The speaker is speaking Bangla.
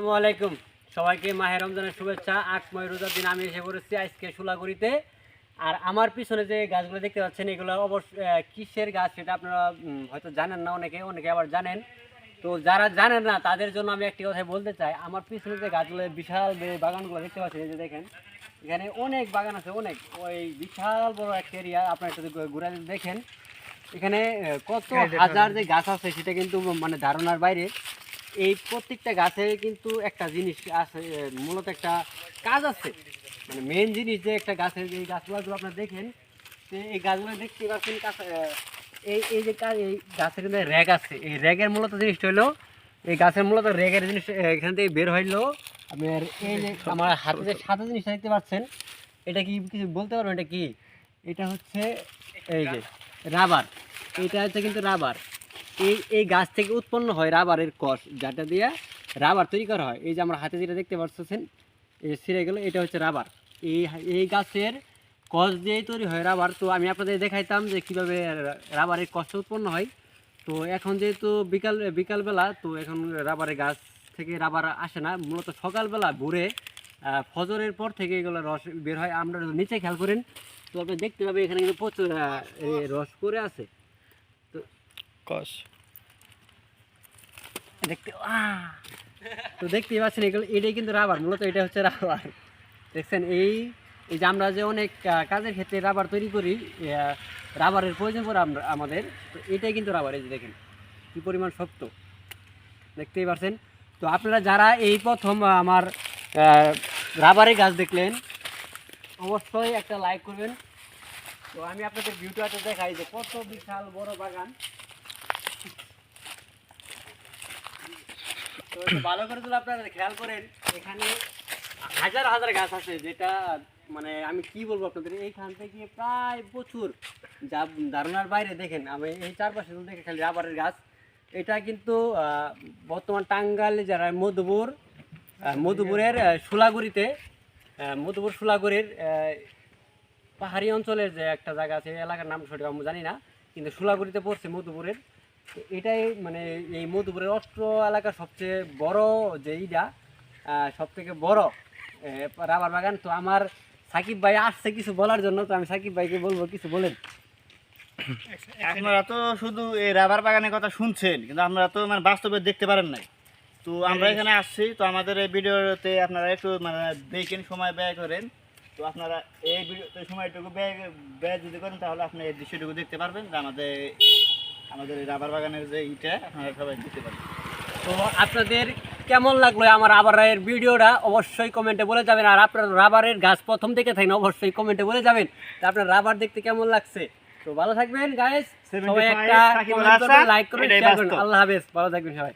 আসসালামু আলাইকুম সবাইকে মাহে রমজানের শুভেচ্ছা। আকময় রোজার দিন আমি এসে পড়েছি আজকে সোলাগুড়িতে। আর আমার পিছনে যে গাছগুলো দেখতে পাচ্ছেন এগুলো অবশ্যই কিসের গাছ সেটা আপনারা হয়তো জানেন না, অনেকে অনেকে আবার জানেন। তো যারা জানেন না তাদের জন্য আমি একটি কথা বলতে চাই। আমার পিছনে যে গাছগুলো বিশাল বাগানগুলো দেখতে পাচ্ছেন, এই যে দেখেন এখানে অনেক বাগান আছে, অনেক ওই বিশাল বড় একটা এরিয়া। আপনারা একটু ঘুরে দেখেন এখানে কত হাজার যে গাছ আছে সেটা কিন্তু মানে ধারণার বাইরে। এই প্রত্যেকটা গাছে কিন্তু একটা জিনিস আছে, মূলত একটা কাজ আছে, মানে মেন জিনিস যে একটা গাছের এই গাছগুলো যদি আপনারা দেখেন, এই গাছগুলো দেখতে পাচ্ছেন এই এই যে এই গাছের কিন্তু র্যাগ আছে। এই র্যাগের মূলত জিনিসটা হলো, এই গাছের মূলত র্যাগের জিনিস এখান থেকে বের হইলো। আপনার এই যে আমার হাতে যে সাদা জিনিসটা দেখতে পাচ্ছেন, এটা কি কিছু বলতে পারবেন এটা কি? এটা হচ্ছে এই যে রাবার। এটা হচ্ছে কিন্তু রাবার। এই গাছ থেকে উৎপন্ন হয় রাবারের কষ, যেটা দিয়ে রাবার তৈরি করা হয়। এই যে আমরা হাতে যেটা দেখতে পাচ্ছেন এই ছিঁড়ে গেল, এটা হচ্ছে রাবার। এই এই গাছের কষ দিয়েই তৈরি হয় রাবার। তো আমি আপনাদের দেখাইতাম যে কীভাবে রাবারের কষ উৎপন্ন হয়। তো এখন যেহেতু বিকালবেলা, তো এখন রাবারের গাছ থেকে রাবার আসে না, মূলত সকালবেলা ভোরে ফজরের পর থেকে এগুলো রস বের হয়। আমরা নিচে খেয়াল করেন তো আপনি দেখতে পাবেন এখানে কিন্তু প্রচুর রস করে আছে। তো কষ দেখতে তো দেখতেই পাচ্ছেন এগুলো, এটাই কিন্তু রাবার, মূলত এটা হচ্ছে রাবার। দেখছেন এই এই যে আমরা যে অনেক কাজের ক্ষেত্রে রাবার তৈরি করি, রাবারের প্রয়োজন পড়ে আমাদের, তো এটাই কিন্তু রাবার। এই যে দেখেন কী পরিমাণ শক্ত, দেখতেই পাচ্ছেন। তো আপনারা যারা এই প্রথম আমার রাবারের গাছ দেখলেন অবশ্যই একটা লাইক করবেন। তো আমি আপনাদের ভিউটাতে দেখাই যে কত বিশাল বড় বাগান। তো ভালো করে যদি আপনারা খেয়াল করেন এখানে হাজার হাজার গাছ আছে, যেটা মানে আমি কি বলবো আপনাদের, এইখান থেকে প্রায় প্রচুর যা ধারণার বাইরে। দেখেন আমি এই চারপাশে দেখে খালি রাবারের গাছ। এটা কিন্তু বর্তমান টাঙ্গাইল যারা মধুপুরের সোলাগুড়িতে, মধুপুর সোলাগুড়ির পাহাড়ি অঞ্চলের যে একটা জায়গা আছে, এলাকার নাম সঠিক আমি জানি না, কিন্তু সোলাগুড়িতে পড়ছে মধুপুরের। এটাই মানে এই মধুপুরের অস্ট্র এলাকার সবচেয়ে বড় যে এইটা, সব থেকে বড় রাবার বাগান। তো আমার সাকিব ভাই আসছে কিছু বলার জন্য, তো আমি সাকিব ভাইকে বলবো কিছু বলেন। আপনারা তো শুধু এই রাবার বাগানের কথা শুনছেন, কিন্তু আপনারা তো মানে বাস্তবে দেখতে পারেন নাই। তো আমরা এখানে আসছি, তো আমাদের এই ভিডিওতে আপনারা একটু মানে দেখেন, সময় ব্যয় করেন। তো আপনারা এই ভিডিওতে সময়টুকু ব্যয় যদি করেন তাহলে আপনি এই দৃশ্যটুকু দেখতে পারবেন যে আমাদের এই রাবার বাগানের যে ইটা আপনারা সবাই দেখতে পারবেন। তো আপনাদের কেমন লাগলো আমার রাবারের ভিডিওটা অবশ্যই কমেন্টে বলে যাবেন। আর আপনার রাবারের গাছ প্রথম থেকে থাকেন অবশ্যই কমেন্টে বলে যাবেন আপনার রাবার দেখতে কেমন লাগছে। তো ভালো থাকবেন গাইস, সবাই একটা লাইক করবেন, শেয়ার করবেন। আল্লাহ হাফেজ, ভালো থাকবেন সবাই।